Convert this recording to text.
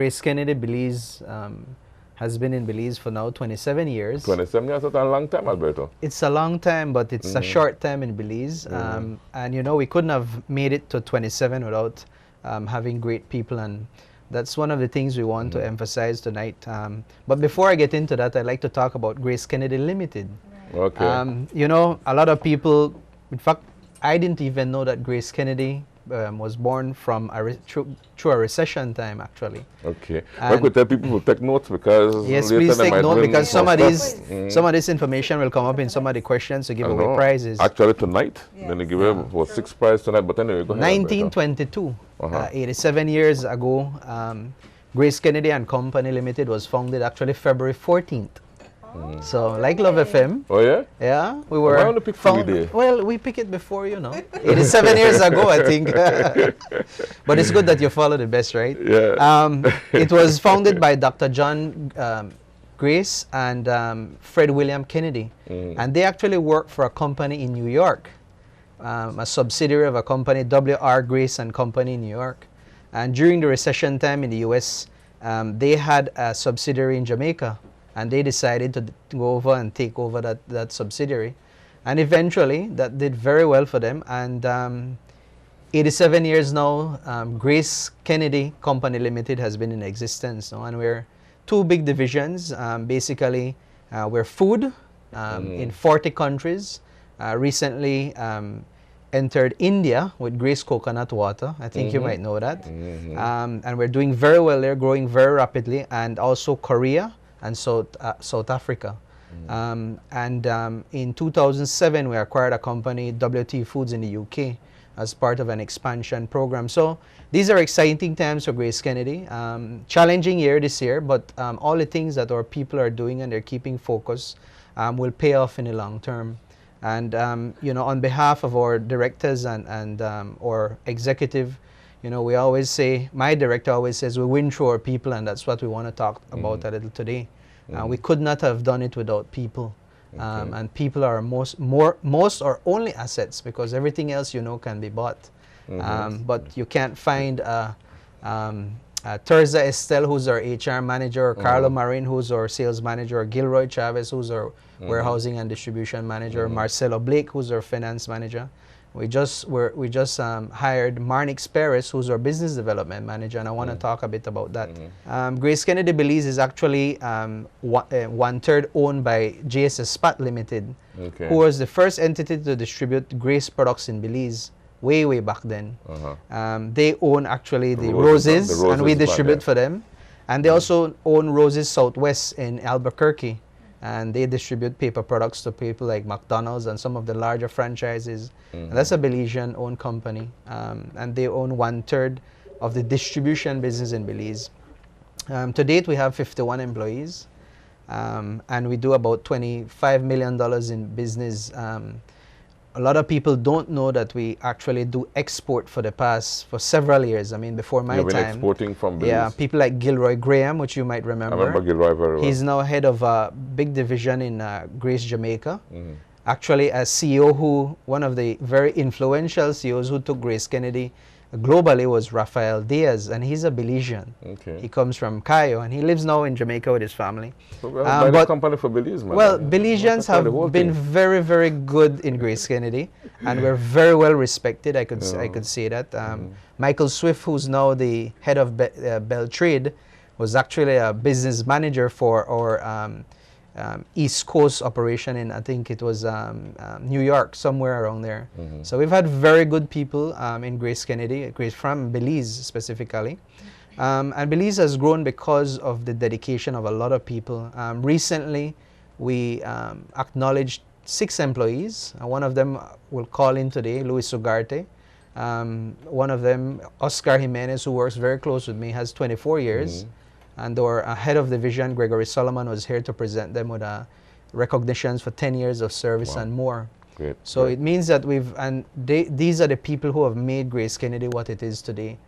Grace Kennedy Belize has been in Belize for now 27 years. 27 years, that's a long time, Alberto. It's a long time, but it's a short time in Belize. And you know, we couldn't have made it to 27 without having great people, and that's one of the things we want to emphasize tonight. But before I get into that, I'd like to talk about Grace Kennedy Limited. Okay. You know, a lot of people, in fact, I didn't even know that Grace Kennedy was born from through a recession time, actually. Okay. I could tell people to take notes, because yes, please take note, because some of this information will come up in some of the questions to give away prizes. Actually, tonight, then they give away for 6 prizes tonight. But anyway, go ahead. 1922, 87 years ago, Grace Kennedy and Company Limited was founded actually February 14th. So, like Love FM. Oh, yeah? Yeah, we were. Why on the pick day? Well, we pick it before, you know. 87 years ago, I think. But it's good that you follow the best, right? Yeah. It was founded by Dr. John Grace and Fred William Kennedy. And they actually work for a company in New York, a subsidiary of a company, W.R. Grace and Company in New York. And during the recession time in the U.S., they had a subsidiary in Jamaica. And they decided to go over and take over that subsidiary. And eventually, that did very well for them. And 87 years now, Grace Kennedy Company Limited has been in existence. And we're two big divisions. Basically, we're food in 40 countries. Recently entered India with Grace Coconut Water. I think you might know that. And we're doing very well there, growing very rapidly. And also Korea and South Africa. In 2007, we acquired a company, WT Foods in the UK, as part of an expansion program. So these are exciting times for Grace Kennedy. Challenging year this year, but all the things that our people are doing and they're keeping focus will pay off in the long term. And you know, on behalf of our directors and our executive, you know, we always say, my director always says, we win through our people, and that's what we want to talk about a little today. We could not have done it without people. And people are most or only assets, because everything else, you know, can be bought. But you can't find Terza Estelle, who's our HR manager, or Carlo Marin, who's our sales manager, or Gilroy Chavez, who's our warehousing and distribution manager, Marcelo Blake, who's our finance manager. We just hired Marnix Perez, who's our business development manager, and I want to talk a bit about that. Grace Kennedy Belize is actually one-third owned by JSS Spat Limited, who was the first entity to distribute Grace products in Belize way back then. They own actually the Roses, and we distribute for them. And they also own Roses Southwest in Albuquerque. And they distribute paper products to people like McDonald's and some of the larger franchises. And that's a Belizean-owned company. And they own 1/3 of the distribution business in Belize. To date, we have 51 employees. And we do about $25 million in business. A lot of people don't know that we actually do export for several years. I mean, before my You've been time. exporting from Belize. Yeah, people like Gilroy Graham, which you might remember. I remember Gilroy very well. He's now head of a big division in Grace Jamaica. Actually, a CEO one of the very influential CEOs who took Grace Kennedy globally was Rafael Diaz, and he's a Belizean. He comes from Cayo, and he lives now in Jamaica with his family. So buy the company for Belize, man. Well, Belizeans have been very, very good in Grace Kennedy, and we're very well respected. I could say that. Michael Swift, who's now the head of Bell Trade, was actually a business manager for our East Coast operation in, I think it was New York, somewhere around there. So we've had very good people in Grace Kennedy, from Belize specifically. And Belize has grown because of the dedication of a lot of people. Recently, we acknowledged 6 employees. One of them will call in today, Luis Ugarte. One of them, Oscar Jimenez, who works very close with me, has 24 years. And our head of division, Gregory Solomon, was here to present them with recognitions for 10 years of service and more. Great. So it means that these are the people who have made Grace Kennedy what it is today.